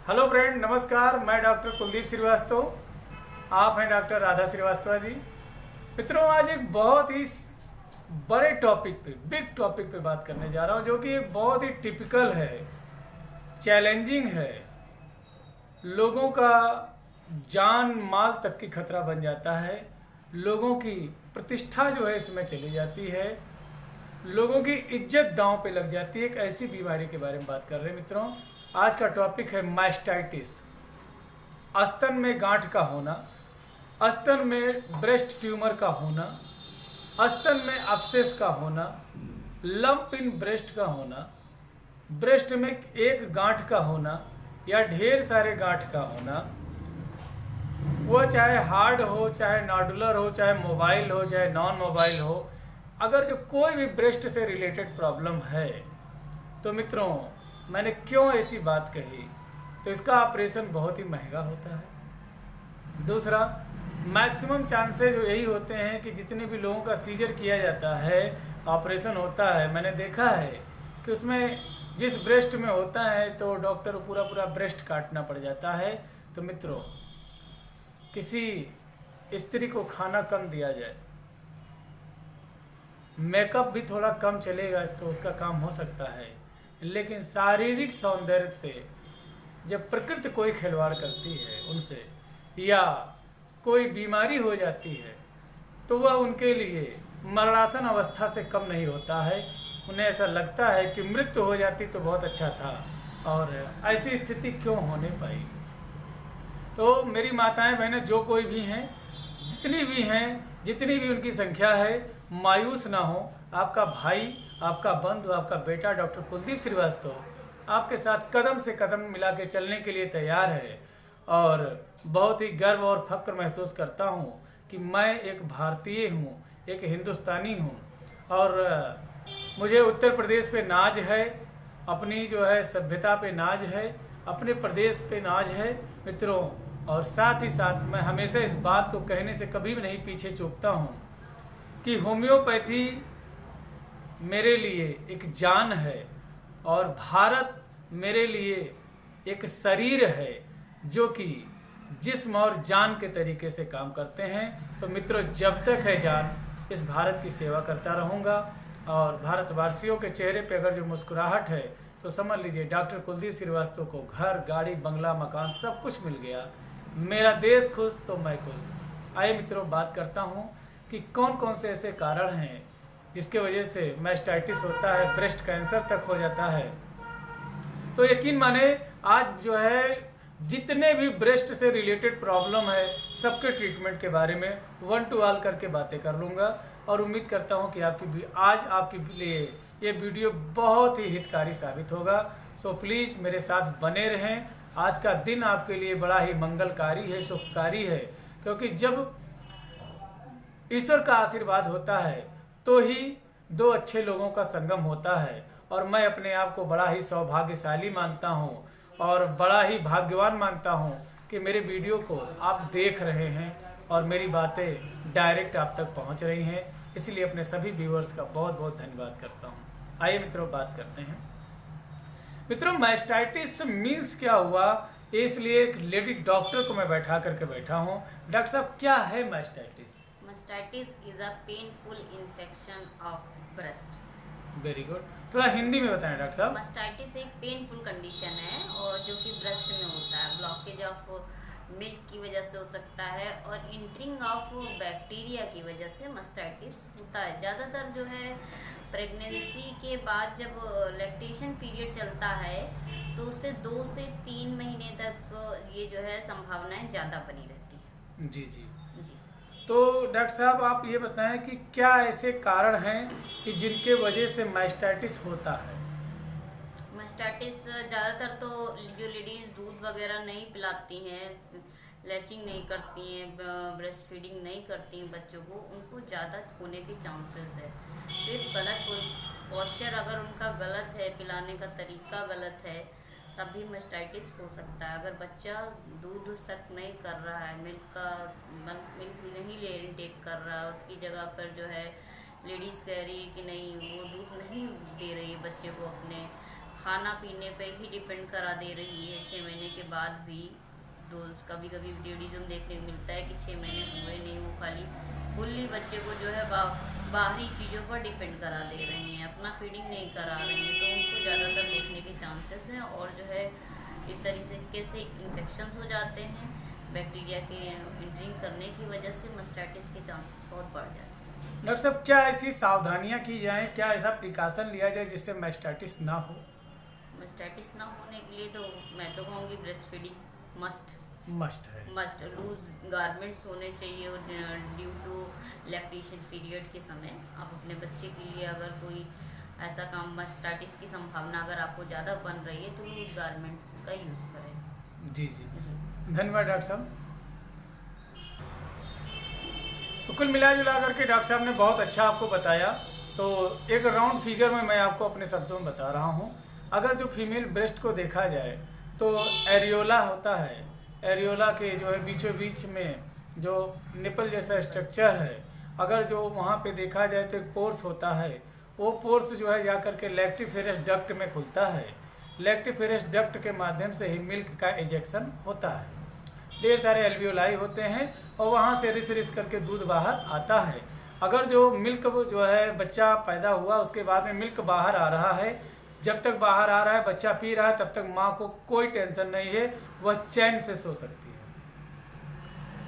Hello friend, नमस्कार। मैं doctor Kuldeep Srivastava. आप हैं डॉक्टर राधा श्रीवास्तव जी। मित्रों, आज एक बहुत ही बड़े टॉपिक पे, बिग टॉपिक पे बात करने जा रहा हूँ, जो कि एक बहुत ही टिपिकल है, चैलेंजिंग है। लोगों का जान माल तक की खतरा बन जाता है। लोगों की प्रतिष्ठा जो है इसमें चली जाती है। लोगों की इज्जत दांव पे लग जाती है। एक ऐसी बीमारी के बारे में बात कर रहे हैं मित्रों। आज का टॉपिक है मास्टाइटिस। स्तन में गांठ का होना, स्तन में ब्रेस्ट ट्यूमर का होना, स्तन में अपसेस का होना, लंप इन ब्रेस्ट का होना, ब्रेस्ट में एक गांठ का होना या ढेर सारे गांठ का होना, वह चाहे हार्ड हो, चाहे नॉडुलर हो, चाहे मोबाइल हो, चाहे नॉन मोबाइल हो। अगर जो कोई भी ब्रेस्ट से रिलेटेड प्रॉब्लम है तो मित्रों, मैंने क्यों ऐसी बात कही, तो इसका ऑपरेशन बहुत ही महंगा होता है। दूसरा, मैक्सिमम चांसेज यही होते हैं कि जितने भी लोगों का सीजर किया जाता है, ऑपरेशन होता है, मैंने देखा है कि उसमें जिस ब्रेस्ट में होता है तो डॉक्टर को पूरा पूरा ब्रेस्ट काटना पड़ जाता है। तो मित्रों, किसी स्त्री को खाना कम दिया जाए, मेकअप भी थोड़ा कम चलेगा तो उसका काम हो सकता है, लेकिन शारीरिक सौंदर्य से जब प्रकृति कोई खिलवाड़ करती है उनसे, या कोई बीमारी हो जाती है, तो वह उनके लिए मरणासन अवस्था से कम नहीं होता है। उन्हें ऐसा लगता है कि मृत्यु हो जाती तो बहुत अच्छा था, और ऐसी स्थिति क्यों होने पाई। तो मेरी माताएं बहनें जो कोई भी हैं, जितनी भी हैं, जितनी भी उनकी संख्या है, मायूस ना हो। आपका भाई, आपका बंधु, आपका बेटा डॉक्टर कुलदीप श्रीवास्तव आपके साथ कदम से कदम मिला के चलने के लिए तैयार है। और बहुत ही गर्व और फक्र महसूस करता हूँ कि मैं एक भारतीय हूँ, एक हिंदुस्तानी हूँ, और मुझे उत्तर प्रदेश पे नाज है, अपनी जो है सभ्यता पे नाज है, अपने प्रदेश पे नाज है मित्रों। और साथ ही साथ मैं हमेशा इस बात को कहने से कभी भी नहीं पीछे चूकता हूँ कि होम्योपैथी मेरे लिए एक जान है, और भारत मेरे लिए एक शरीर है जो कि जिस्म और जान के तरीके से काम करते हैं। तो मित्रों, जब तक है जान, इस भारत की सेवा करता रहूँगा। और भारतवासियों के चेहरे पे अगर जो मुस्कुराहट है तो समझ लीजिए डॉक्टर कुलदीप श्रीवास्तव को घर, गाड़ी, बंगला, मकान सब कुछ मिल गया। मेरा देश खुश तो मैं खुश। आइए मित्रों, बात करता हूँ कि कौन कौन से ऐसे कारण हैं जिसके वजह से मास्टाइटिस होता है, ब्रेस्ट कैंसर तक हो जाता है। तो यकीन माने, आज जो है जितने भी ब्रेस्ट से रिलेटेड प्रॉब्लम है, सबके ट्रीटमेंट के बारे में वन टू ऑल करके बातें कर लूँगा। और उम्मीद करता हूँ कि आज आपके लिए ये वीडियो बहुत ही हितकारी साबित होगा। सो प्लीज़ मेरे साथ बने रहें। आज का दिन आपके लिए बड़ा ही मंगलकारी है, शुभकारी है, क्योंकि जब ईश्वर का आशीर्वाद होता है तो ही दो अच्छे लोगों का संगम होता है। और मैं अपने आप को बड़ा ही सौभाग्यशाली मानता हूँ और बड़ा ही भाग्यवान मानता हूँ कि मेरे वीडियो को आप देख रहे हैं और मेरी बातें डायरेक्ट आप तक पहुँच रही हैं। इसलिए अपने सभी व्यूअर्स का बहुत बहुत धन्यवाद करता हूँ। आइए मित्रों, बात करते हैं। मित्रों, मास्टाइटिस मीन्स क्या हुआ, इसलिए एक लेडी डॉक्टर को मैं बैठा हूँ। डॉक्टर साहब, क्या है mastitis? Mastitis is a painful infection of breast. Very good. थोड़ा हिंदी में बताएं डॉक्टर साहब। Mastitis एक पेनफुल कंडीशन है और जो कि ब्रेस्ट में होता है। ब्लॉकेज ऑफ मिल्क की वजह से हो सकता है और इंटरिंग ऑफ बैक्टीरिया की वजह से मास्टाइटिस होता है। ज़्यादातर जो है प्रेगनेंसी के बाद जब लैक्टेशन पीरियड चलता है तो उससे 2 से 3 महीने तक ये जो है संभावनाएं ज़्यादा बनी रहती है। जी जी जी। तो डॉक्टर साहब, आप ये बताएं कि क्या ऐसे कारण हैं कि जिनके वजह से मास्टाइटिस होता है? मास्टाइटिस ज़्यादातर तो जो लेडीज़ दूध वगैरह नहीं पिलाती हैं, लैचिंग नहीं करती हैं, ब्रेस्ट फीडिंग नहीं करती हैं बच्चों को, उनको ज़्यादा होने के चांसेस है। फिर गलत पोस्चर अगर उनका गलत है, पिलाने का तरीका गलत है, तब भी मास्टाइटिस हो सकता है। अगर बच्चा दूध सक नहीं कर रहा है, मिल्क नहीं ले इनटेक कर रहा है, उसकी जगह पर जो है लेडीज़ कह रही है कि नहीं वो दूध नहीं दे रही है बच्चे को अपने, खाना पीने पे ही डिपेंड करा दे रही है 6 महीने के बाद भी। कभी कभी लेडीज में देखने को मिलता है कि 6 महीने हुए नहीं, वो खाली फुल्ली बच्चे को जो है बाहरी चीज़ों पर डिपेंड करा दे रहे हैं, अपना फीडिंग नहीं करा रहे हैं, तो उनको ज़्यादातर देखने के चांसेस हैं। और जो है इस तरीके से इन्फेक्शंस हो जाते हैं, बैक्टीरिया के एंट्रिंग करने की वजह से मास्टाइटिस के चांसेस बहुत बढ़ जाते हैं। डॉक्टर साहब, क्या ऐसी सावधानियां की जाएं, क्या ऐसा प्रिकॉशन लिया जाए जिससे मास्टाइटिस ना हो? मास्टाइटिस ना होने के लिए तो मैं तो कहूँगी ब्रेस्ट फीडिंग मस्ट है। मस्ट लूज गारमेंट्स होने चाहिए। और ड्यू टू लैक्टेशन पीरियड के समय आप अपने बच्चे के लिए अगर कोई ऐसा काम मास्टाइटिस की संभावना अगर आपको ज़्यादा बन रही है तो लूज गारमेंट का यूज़ करें। जी जी, धन्यवाद डॉक्टर साहब। तो कुल मिला जुला करके डॉक्टर साहब ने बहुत अच्छा आपको बताया। तो एक राउंड फिगर में मैं आपको अपने शब्दों में बता रहा हूँ। अगर जो फीमेल ब्रेस्ट को देखा जाए तो एरियोला होता है, एरियोला के जो है बीचों बीच में जो निपल जैसा स्ट्रक्चर है, अगर जो वहाँ पे देखा जाए तो एक पोर्स होता है, वो पोर्स जो है जा करके लैक्टिफेरस डक्ट में खुलता है। लैक्टिफेरस डक्ट के माध्यम से ही मिल्क का इजेक्शन होता है। ढेर सारे एल्वियोलाई होते हैं और वहाँ से रिस रिस करके दूध बाहर आता है। अगर जो मिल्क जो है बच्चा पैदा हुआ उसके बाद में मिल्क बाहर आ रहा है, जब तक बाहर आ रहा है बच्चा पी रहा है तब तक माँ को कोई टेंशन नहीं है, वह चैन से सो सकती है।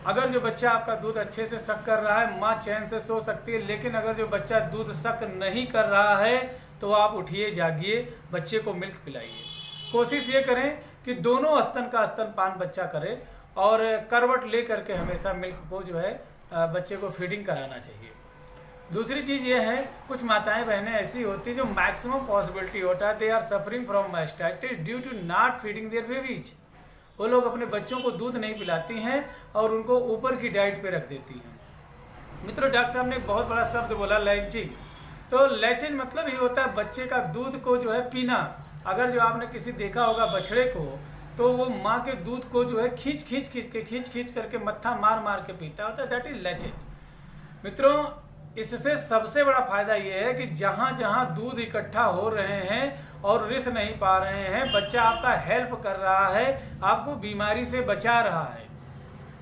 अगर जो बच्चा आपका दूध अच्छे से सक कर रहा है माँ चैन से सो सकती है। लेकिन अगर जो बच्चा दूध सक नहीं कर रहा है तो आप उठिए, जागिए, बच्चे को मिल्क पिलाइए। कोशिश ये करें कि दोनों स्तन का स्तनपान बच्चा करे और करवट ले करके हमेशा मिल्क को जो है बच्चे को फीडिंग कराना चाहिए। दूसरी चीज़ ये है, कुछ माताएं बहनें ऐसी होती है जो मैक्सिमम पॉसिबिलिटी होता है they are suffering from mastitis due to not feeding their babies. वो लोग अपने बच्चों को दूध नहीं पिलाती हैं और उनको ऊपर की डाइट पे रख देती हैं। मित्रों, डॉक्टर साहब ने बहुत बड़ा शब्द बोला लैचिंग। तो लैचिंग मतलब ही होता है बच्चे का दूध को जो है पीना। अगर जो आपने किसी देखा होगा बछड़े को, तो वो माँ के दूध को जो है खींच करके मत्था मार मार के पीता होता है, दैट इज लैचेज। मित्रों, इससे सबसे बड़ा फायदा ये है कि जहाँ जहाँ दूध इकट्ठा हो रहे हैं और रिस नहीं पा रहे हैं, बच्चा आपका हेल्प कर रहा है, आपको बीमारी से बचा रहा है।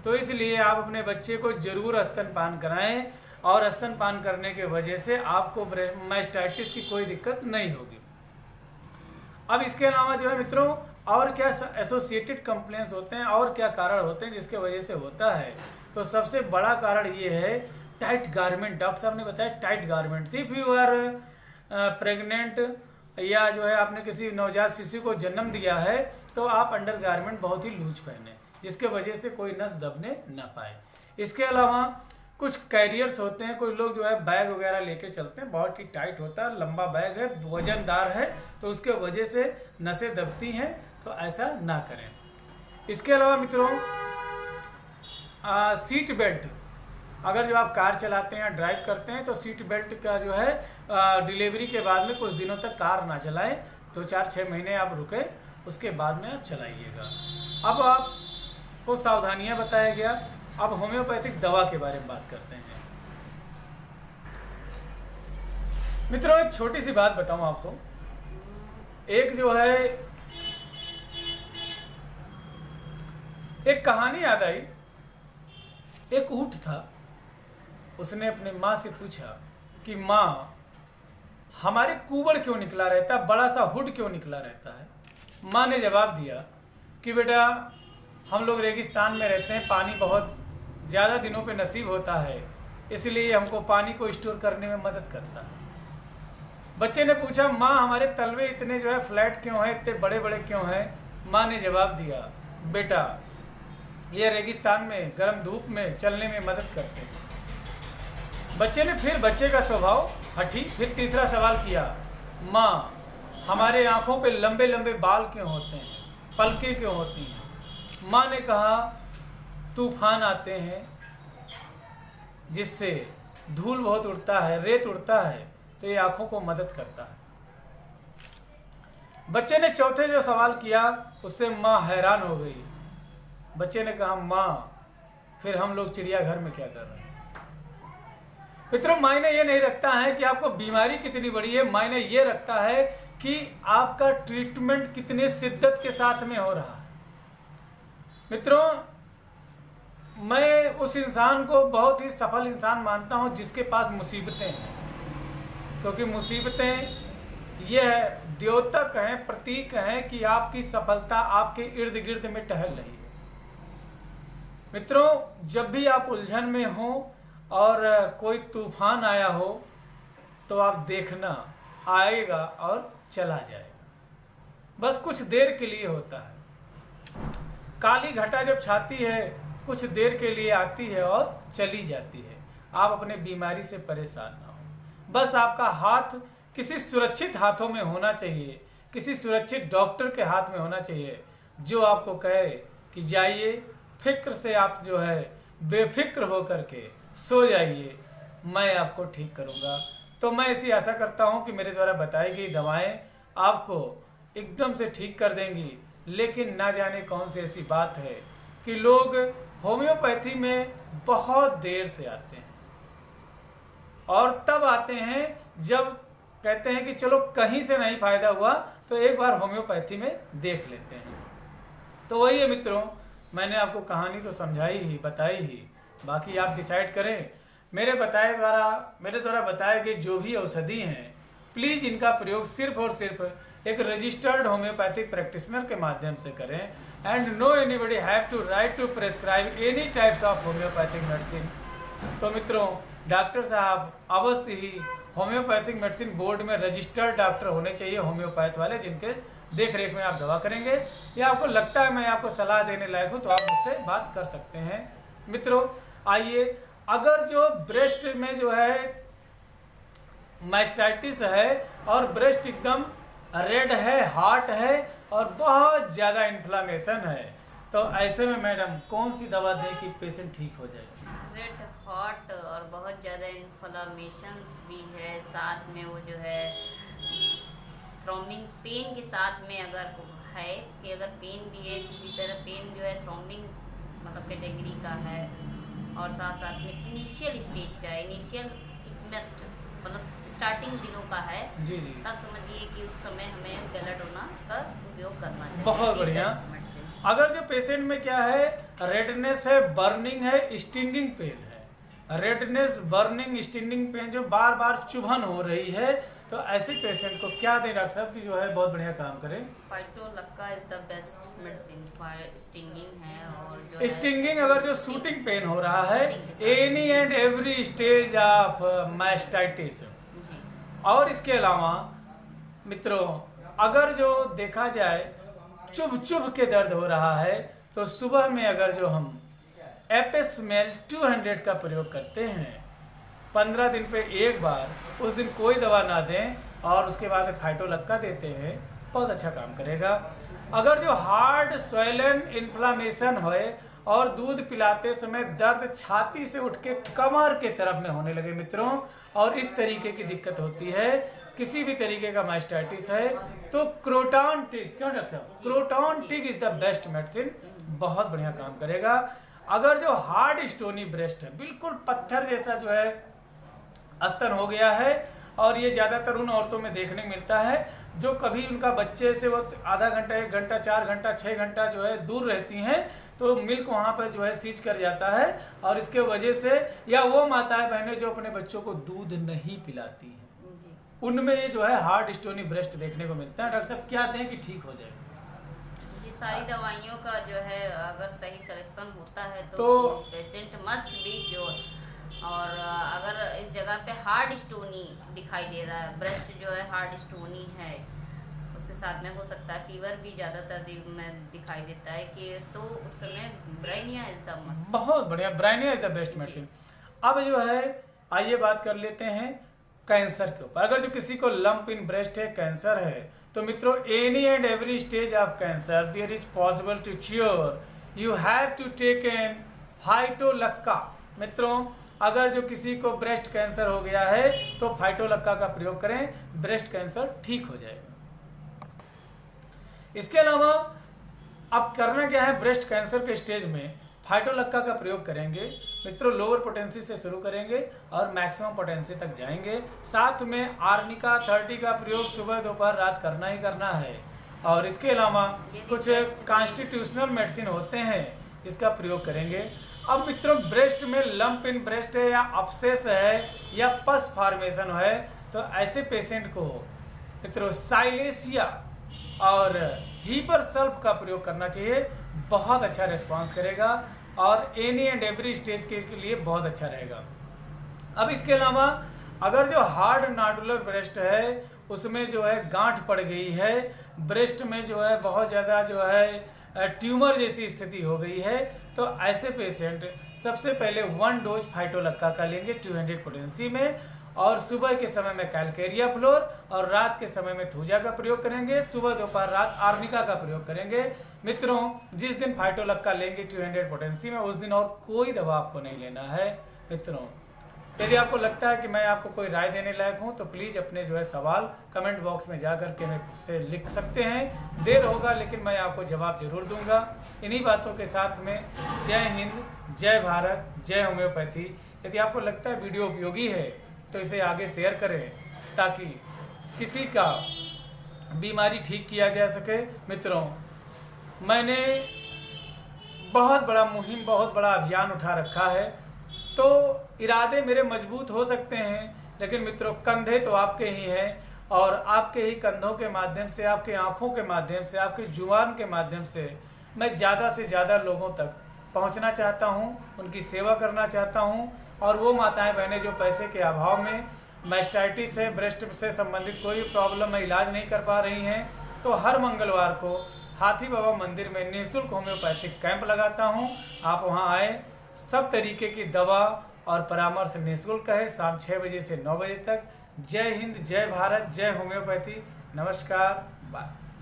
तो इसलिए आप अपने बच्चे को जरूर स्तनपान कराएं और स्तनपान करने के वजह से आपको मास्टाइटिस की कोई दिक्कत नहीं होगी। अब इसके अलावा जो है मित्रों और क्या एसोसिएटेड कंप्लेंट्स होते हैं और क्या कारण होते हैं जिसके वजह से होता है, तो सबसे बड़ा कारण ये है टाइट गारमेंट। डॉक्टर साहब ने बताया tight garment. If you are pregnant या जो है आपने किसी नवजात शिशु को जन्म दिया है तो आप अंडर गारमेंट बहुत ही लूज पहने, जिसके वजह से कोई नस दबने ना पाए। इसके अलावा कुछ कैरियर्स होते हैं, कोई लोग जो है बैग वगैरह लेके चलते हैं, बहुत ही टाइट होता है, लंबा बैग है, वजनदार है, तो उसके वजह से नसें दबती हैं, तो ऐसा ना करें। इसके अलावा मित्रों सीट बेल्ट, अगर जो आप कार चलाते हैं या ड्राइव करते हैं तो सीट बेल्ट का जो है डिलीवरी के बाद में कुछ दिनों तक कार ना चलाएं, 2-4-6 महीने आप रुके, उसके बाद में आप चलाइएगा। अब आपको सावधानियां बताया गया। अब होम्योपैथिक दवा के बारे में बात करते हैं। मित्रों, एक छोटी सी बात बताऊं आपको। एक जो है एक कहानी याद आई। एक ऊंट था, उसने अपने माँ से पूछा कि माँ हमारे कुबड़ क्यों निकला रहता, बड़ा सा हुड क्यों निकला रहता है। माँ ने जवाब दिया कि बेटा हम लोग रेगिस्तान में रहते हैं, पानी बहुत ज़्यादा दिनों पे नसीब होता है, इसलिए हमको पानी को स्टोर करने में मदद करता है। बच्चे ने पूछा माँ हमारे तलवे इतने जो है फ्लैट क्यों हैं, इतने बड़े बड़े क्यों हैं। माँ ने जवाब दिया बेटा ये रेगिस्तान में गर्म धूप में चलने में मदद करते हैं। बच्चे ने बच्चे का स्वभाव हठी, फिर तीसरा सवाल किया माँ हमारे आँखों पे लंबे लंबे बाल क्यों होते हैं, पलकें क्यों होती हैं। माँ ने कहा तूफान आते हैं जिससे धूल बहुत उड़ता है, रेत उड़ता है, तो ये आंखों को मदद करता है। बच्चे ने चौथे जो सवाल किया उससे माँ हैरान हो गई। बच्चे ने कहा माँ फिर हम लोग चिड़ियाघर में क्या कर रहे हैं। मित्रों, मायने ये नहीं रखता है कि आपको बीमारी कितनी बड़ी है, मायने ये रखता है कि आपका ट्रीटमेंट कितने शिद्दत के साथ में हो रहा है। मित्रों, मैं उस इंसान को बहुत ही सफल इंसान मानता हूं जिसके पास मुसीबतें हैं, क्योंकि मुसीबतें यह द्योतक हैं, प्रतीक हैं कि आपकी सफलता आपके इर्द गिर्द में टहल रही है। मित्रों, जब भी आप उलझन में हो और कोई तूफान आया हो तो आप देखना, आएगा और चला जाएगा, बस कुछ देर के लिए होता है। काली घटा जब छाती है कुछ देर के लिए आती है और चली जाती है। आप अपने बीमारी से परेशान ना हो, बस आपका हाथ किसी सुरक्षित हाथों में होना चाहिए, किसी सुरक्षित डॉक्टर के हाथ में होना चाहिए जो आपको कहे कि जाइए, फिक्र से आप जो है बेफिक्र हो करके सो जाइए, मैं आपको ठीक करूंगा। तो मैं ऐसी आशा करता हूं कि मेरे द्वारा बताई गई दवाएं आपको एकदम से ठीक कर देंगी। लेकिन ना जाने कौन सी ऐसी बात है कि लोग होम्योपैथी में बहुत देर से आते हैं और तब आते हैं जब कहते हैं कि चलो कहीं से नहीं फायदा हुआ तो एक बार होम्योपैथी में देख लेते हैं। तो वही है मित्रों, मैंने आपको कहानी तो समझाई ही, बताई ही, बाकी आप डिसाइड करें। मेरे द्वारा बताए गए जो भी औषधि हैं, प्लीज इनका प्रयोग सिर्फ और सिर्फ एक रजिस्टर्ड होम्योपैथिक प्रैक्टिशनर के माध्यम से करें। And no anybody have to right to prescribe any types of homeopathic medicine. तो मित्रों, डॉक्टर साहब अवश्य ही होम्योपैथिक मेडिसिन बोर्ड में रजिस्टर्ड डॉक्टर होने चाहिए, होम्योपैथ वाले, जिनके देख रेख में आप दवा करेंगे। या आपको लगता है मैं आपको सलाह देने लायक हूँ तो आप मुझसे बात कर सकते हैं। मित्रों, आइए, अगर जो ब्रेस्ट में जो है मास्टाइटिस है और ब्रेस्ट एकदम रेड है, हॉट है और बहुत ज़्यादा इन्फ्लामेशन है, तो ऐसे में मैडम कौन सी दवा दें कि पेशेंट ठीक हो जाए? रेड हॉट और बहुत ज़्यादा इन्फ्लामेशंस भी है, साथ में वो जो है थ्रोम्बिंग पेन के साथ में अगर है कि अगर पेन भी है, किसी तरह पेन जो है थ्रोम्बिंग मतलब कैटेगरी का है और साथ साथ में इनिशियल स्टेज का है, इनिशियल इक्मेस्ट मतलब स्टार्टिंग दिनों का है, जी जी, तब समझिए कि उस समय हमें बेलाडोना का उपयोग करना चाहिए। बहुत बढ़िया। अगर जो पेशेंट में क्या है, रेडनेस है, बर्निंग है, स्टिंगिंग पेन है, रेडनेस, बर्निंग, स्टिंगिंग पेन जो बार बार चुभन हो रही है, तो ऐसे पेशेंट को क्या दें डॉक्टर साहब कि जो है बहुत बढ़िया काम करें? फाइटोलक्का is the best medicine for stinging है। और जो स्टिंगिंग अगर जो शूटिंग पेन हो रहा है, any and every stage of mastitis. और इसके अलावा मित्रों, अगर जो देखा जाए चुभ चुभ के दर्द हो रहा है, तो सुबह में अगर जो हम एपेसमेल 200 का प्रयोग करते हैं 15 दिन पे एक बार, उस दिन कोई दवा ना दें और उसके बाद फाइटोलक्का देते हैं, बहुत अच्छा काम करेगा। अगर जो हार्ड स्वेलन इन्फ्लामेशन है और दूध पिलाते समय दर्द छाती से उठ के कमर के तरफ में होने लगे मित्रों, और इस तरीके की दिक्कत होती है, किसी भी तरीके का मास्टाइटिस है, तो क्रोटॉन टिक, क्यों डॉक्टर साहब, croton tick is the best medicine, बहुत बढ़िया काम करेगा। अगर जो हार्ड स्टोनी ब्रेस्ट है, बिल्कुल पत्थर जैसा जो है स्तन हो गया है, और ये ज्यादातर उन औरतों में देखने मिलता है जो कभी उनका बच्चे से वो आधा घंटा, 1 घंटा, 4 घंटा, 6 घंटा जो है दूर रहती हैं, तो मिल्क वहाँ पर जो है सीज कर जाता है, और इसके वजह से, या वो माताएं बहनें जो अपने बच्चों को दूध नहीं पिलाती हैं, उनमें ये जो है हार्ड स्टोनी ब्रेस्ट देखने को मिलता है। डॉक्टर साहब क्या दें कि ठीक हो जाए? ये सारी दवाइयों का जो है अगर सही सिलेक्शन होता है तो पेशेंट मस्ट बी क्योर। और अगर इस जगह पे हार्ड स्टोनी दिखाई दे रहा है, ब्रेस्ट जो है हार्ड स्टोनी है, उसके साथ में हो सकता है फीवर भी ज़्यादातर में दिखाई देता है, कि तो उस समय ब्राइनिया इज द मस्ट। बहुत बढ़िया, Bryonia is the best medicine. अब जो है आइए बात कर लेते हैं कैंसर के ऊपर। अगर जो किसी को लंप इन ब्रेस्ट है, कैंसर है, तो मित्रों any and every stage of cancer there is possible to cure, you have to take an phytolacca. मित्रों, अगर जो किसी को ब्रेस्ट कैंसर हो गया है तो फाइटोलक्का का प्रयोग करें, ब्रेस्ट कैंसर ठीक हो जाएगा। इसके अलावा अब करना क्या है ब्रेस्ट कैंसर के स्टेज में, फाइटोलक्का का प्रयोग करेंगे मित्रों। लोअर पोटेंसी से शुरू करेंगे और मैक्सिमम पोटेंसी तक जाएंगे। साथ में आर्निका 30 का प्रयोग सुबह दोपहर रात करना ही करना है। और इसके अलावा कुछ कॉन्स्टिट्यूशनल मेडिसिन होते हैं, इसका प्रयोग करेंगे। अब मित्रों ब्रेस्ट में लंप इन ब्रेस्ट है या अपसेस है या पस फॉर्मेशन है, तो ऐसे पेशेंट को मित्रों साइलेसिया और हीपर सल्फ का प्रयोग करना चाहिए। बहुत अच्छा रिस्पांस करेगा और एनी एंड एवरी स्टेज के लिए बहुत अच्छा रहेगा। अब इसके अलावा अगर जो हार्ड नॉडुलर ब्रेस्ट है उसमें जो है गांठ पड़ गई है, ब्रेस्ट में जो है बहुत ज़्यादा जो है ट्यूमर जैसी स्थिति हो गई है, तो ऐसे पेशेंट सबसे पहले 1 डोज फाइटोलक्का का लेंगे 200 पोटेंसी में, और सुबह के समय में कैलकेरिया फ्लोर और रात के समय में थूजा का प्रयोग करेंगे। सुबह दोपहर रात आर्निका का प्रयोग करेंगे। मित्रों जिस दिन फाइटोलक्का लेंगे 200 पोटेंसी में, उस दिन और कोई दवा आपको नहीं लेना है। मित्रों यदि आपको लगता है कि मैं आपको कोई राय देने लायक हूं तो प्लीज़ अपने जो है सवाल कमेंट बॉक्स में जा करके मुझसे लिख सकते हैं। देर होगा लेकिन मैं आपको जवाब जरूर दूंगा। इन्हीं बातों के साथ में जय हिंद, जय भारत, जय होम्योपैथी। यदि आपको लगता है वीडियो उपयोगी है तो इसे आगे शेयर करें ताकि किसी का बीमारी ठीक किया जा सके। मित्रों मैंने बहुत बड़ा मुहिम, बहुत बड़ा अभियान उठा रखा है, तो इरादे मेरे मजबूत हो सकते हैं, लेकिन मित्रों कंधे तो आपके ही हैं, और आपके ही कंधों के माध्यम से, आपके आँखों के माध्यम से, आपकी जुबान के माध्यम से मैं ज़्यादा से ज़्यादा लोगों तक पहुंचना चाहता हूं, उनकी सेवा करना चाहता हूं। और वो माताएं बहनें जो पैसे के अभाव में मैस्टाइटिस है, ब्रेस्ट से संबंधित कोई प्रॉब्लम में इलाज नहीं कर पा रही हैं, तो हर मंगलवार को हाथी बाबा मंदिर में निःशुल्क होम्योपैथिक कैंप लगाता हूं। आप वहां आए, सब तरीके की दवा और परामर्श निःशुल्क है, शाम 6 बजे से 9 बजे तक। जय हिंद, जय भारत, जय होम्योपैथी। नमस्कार, बाय।